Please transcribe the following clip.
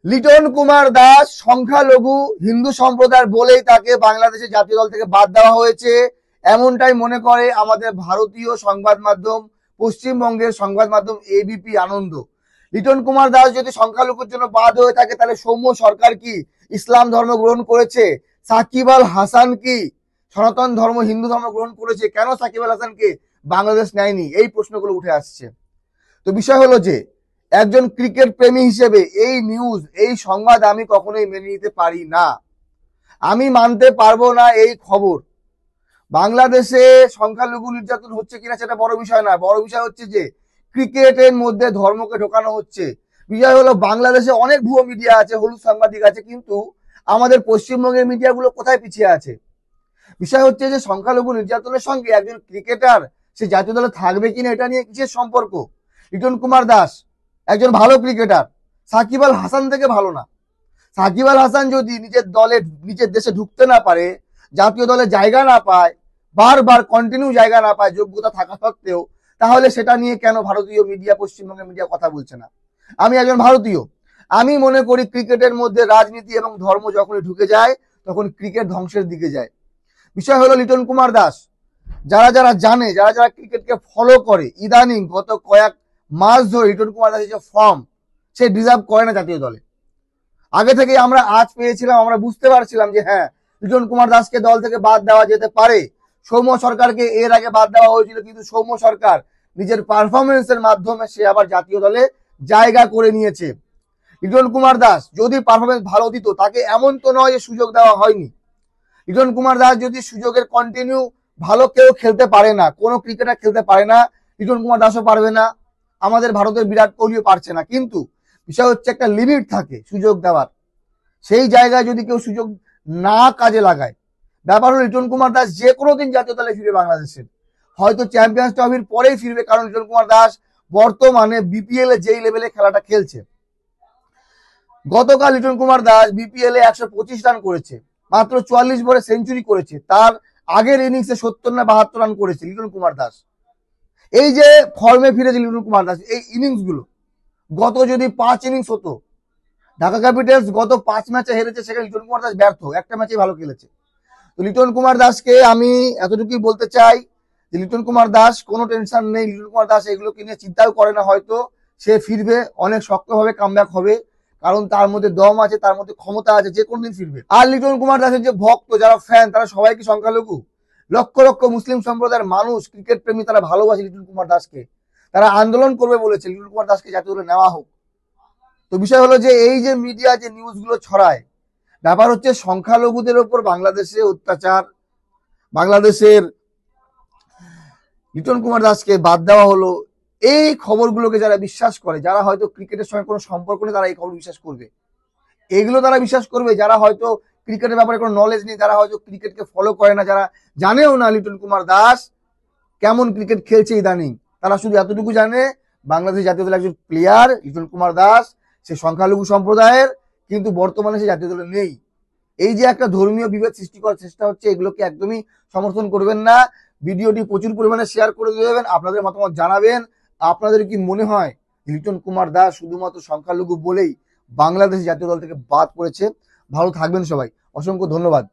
লিটন কুমার দাস সংখ্যালঘু হিন্দু সম্প্রদায় বলেই তাকে বাংলাদেশের জাতীয় দল থেকে বাদ দেওয়া হয়েছে, এমনটাই মনে করে আমাদের ভারতীয় সংবাদ মাধ্যম, পশ্চিমবঙ্গের সংবাদ মাধ্যম এবিপি আনন্দ। লিটন কুমার দাস যদি সংখ্যালঘুর জন্য বাদ হয়ে থাকে, তাহলে সৌম্য সরকার কি ইসলাম ধর্ম গ্রহণ করেছে? সাকিব আল হাসান কি সনাতন ধর্ম হিন্দু ধর্ম গ্রহণ করেছে? কেন সাকিব আল হাসানকে বাংলাদেশ নেয়নি? এই প্রশ্নগুলো উঠে আসছে। তো বিষয় হলো যে একজন ক্রিকেট প্রেমী হিসেবে এই নিউজ, এই সংবাদ আমি কখনোই মেনে নিতে পারি না। আমি মানতে পারবো না এই খবর। বাংলাদেশে সংখ্যালঘু নির্যাতন হচ্ছে কিনা সেটা বড় বিষয় না, বড় বিষয় হচ্ছে যে ক্রিকেটের মধ্যে ধর্মকে ঢোকানো হচ্ছে। বিষয় হলো বাংলাদেশে অনেক ভুয়ো মিডিয়া আছে, হলুদ সাংবাদিক আছে, কিন্তু আমাদের পশ্চিমবঙ্গের মিডিয়াগুলো কোথায় পিছিয়ে আছে? বিষয় হচ্ছে যে সংখ্যালঘু নির্যাতনের সঙ্গে একজন ক্রিকেটার সে জাতীয় দলে থাকবে কিনা এটা নিয়ে কিসের সম্পর্ক? লিটন কুমার দাস একজন ভালো ক্রিকেটার, সাকিব আল হাসান থেকে ভালো না। সাকিব আল হাসান যদি নিজের দেশে ঢুকতে না পারে, জাতীয় দলে জায়গা না পায়, বারবার কন্টিনিউ জায়গা না পায় যোগ্যতা থাকা সত্ত্বেও, তাহলে সেটা নিয়ে কেন ভারতীয় মিডিয়া, পশ্চিমবঙ্গের মিডিয়া কথা বলছে না? আমি একজন ভারতীয়, আমি মনে করি ক্রিকেটের মধ্যে রাজনীতি এবং ধর্ম যখনই ঢুকে যায় তখন ক্রিকেট ধ্বংসের দিকে যায়। বিষয় হলো লিটন কুমার দাস, যারা যারা জানে, যারা যারা ক্রিকেটকে ফলো করে, ইদানিং গত কয়েক মাস ধরে লিটন কুমার দাসের যে ফর্ম, সে ডিজার্ভ করে না জাতীয় দলে। আগে থেকে আমরা আজ পেয়েছিলাম, আমরা বুঝতে পারছিলাম যে হ্যাঁ, লিটন কুমার দাসকে দল থেকে বাদ দেওয়া যেতে পারে। সৌম্য সরকারকে এর আগে বাদ দেওয়া হয়েছিল, কিন্তু সৌম্য সরকার নিজের পারফরমেন্সের মাধ্যমে সে আবার জাতীয় দলে জায়গা করে নিয়েছে। লিটন কুমার দাস যদি পারফরমেন্স ভালো দিত, তাকে এমন তো নয় যে সুযোগ দেওয়া হয়নি। লিটন কুমার দাস যদি সুযোগের কন্টিনিউ, ভালো কেউ খেলতে পারে না, কোনো ক্রিকেটার খেলতে পারে না, লিটন কুমার দাসও পারবে না, আমাদের ভারতের বিরাট কোহলিও পারছে না। কিন্তু বিষয় হচ্ছে একটা লিমিট থাকে সুযোগ দেওয়ার, সেই জায়গায় যদি কেউ সুযোগ না কাজে লাগায়, ব্যাপার হলো লিটন কুমার দাস যে কোনো দিন জাতীয় দলে ফিরবে বাংলাদেশের, হয়তো চ্যাম্পিয়ন্স ট্রফির পরেই ফিরবে, কারণ লিটন কুমার দাস বর্তমানে বিপিএল এ যেই লেভেলে খেলাটা খেলছে। গতকাল লিটন কুমার দাস বিপিএল এ 125 রান করেছে, মাত্র 44 বলে সেঞ্চুরি করেছে। তার আগের ইনিংসে 70 না 72 রান করেছে লিটন কুমার দাস। এই যে ফর্মে ফিরেছে লিটন কুমার দাস, এই ইনিংস গুলো গত যদি 5 ইনিংস হতো, ঢাকা ক্যাপিটালস গত 5 ম্যাচে হেরেছে, সেখানে লিটন কুমার দাস ব্যর্থ, একটা ম্যাচে ভালো খেলেছে। তো লিটন কুমার দাসকে আমি এতটুকুই বলতে চাই যে লিটন কুমার দাস কোনো টেনশন নেই, লিটন কুমার দাস এগুলোকে নিয়ে চিন্তাও করে না, হয়তো সে ফিরবে, অনেক শক্তভাবে কামব্যাক হবে, কারণ তার মধ্যে দম আছে, তার মধ্যে ক্ষমতা আছে, যে কোনদিন ফিরবে। আর লিটন কুমার দাসের যে ভক্ত, যারা ফ্যান, তারা সবাই কি সংখ্যালঘু? লক্ষ লক্ষ মুসলিম সম্প্রদায়ের মানুষ, ক্রিকেট প্রেমী, তারা ভালোবাসে লিটন কুমার দাসকে, তারা আন্দোলন করবে বলেছে লিটন কুমার দাসকে জাতীয় দলে নেওয়া হোক। তো বিষয় হলো যে এই যে মিডিয়া যে নিউজগুলো ছড়ায়, ব্যাপার হচ্ছে সংখ্যালঘুদের ওপর বাংলাদেশে অত্যাচার, বাংলাদেশের লিটন কুমার দাসকে বাদ দেওয়া হলো, এই খবরগুলোকে যারা বিশ্বাস করে, যারা হয়তো ক্রিকেটের সঙ্গে কোনো সম্পর্ক নেই, তারা এই খবর বিশ্বাস করবে। এগুলো তারা বিশ্বাস করবে যারা হয়তো ক্রিকেটের ব্যাপারে কোনো নলেজ নেই, যারা হয়তো ক্রিকেটকে ফলো করে না, যারা জানেও না লিটন কুমার দাস কেমন ক্রিকেট খেলছে ইদানিং। তারা শুধু এতটুকু জানে বাংলাদেশ জাতীয় দলের একজন প্লেয়ার লিটন কুমার দাস, সে সংখ্যালঘু সম্প্রদায়ের, কিন্তু বর্তমানে সে জাতীয় দলে নেই। এই যে একটা ধর্মীয় বিভেদ সৃষ্টি করার চেষ্টা হচ্ছে, এগুলোকে একদমই সমর্থন করবেন না। ভিডিওটি প্রচুর পরিমাণে শেয়ার করে দেবেন, আপনাদের মতামত জানাবেন। আপনাদের কি মনে হয় লিটন কুমার দাস শুধুমাত্র সংখ্যালঘু বলেই বাংলাদেশ জাতীয় দল থেকে বাদ পড়েছে? ভালো থাকবেন সবাই, অসংখ্য ধন্যবাদ।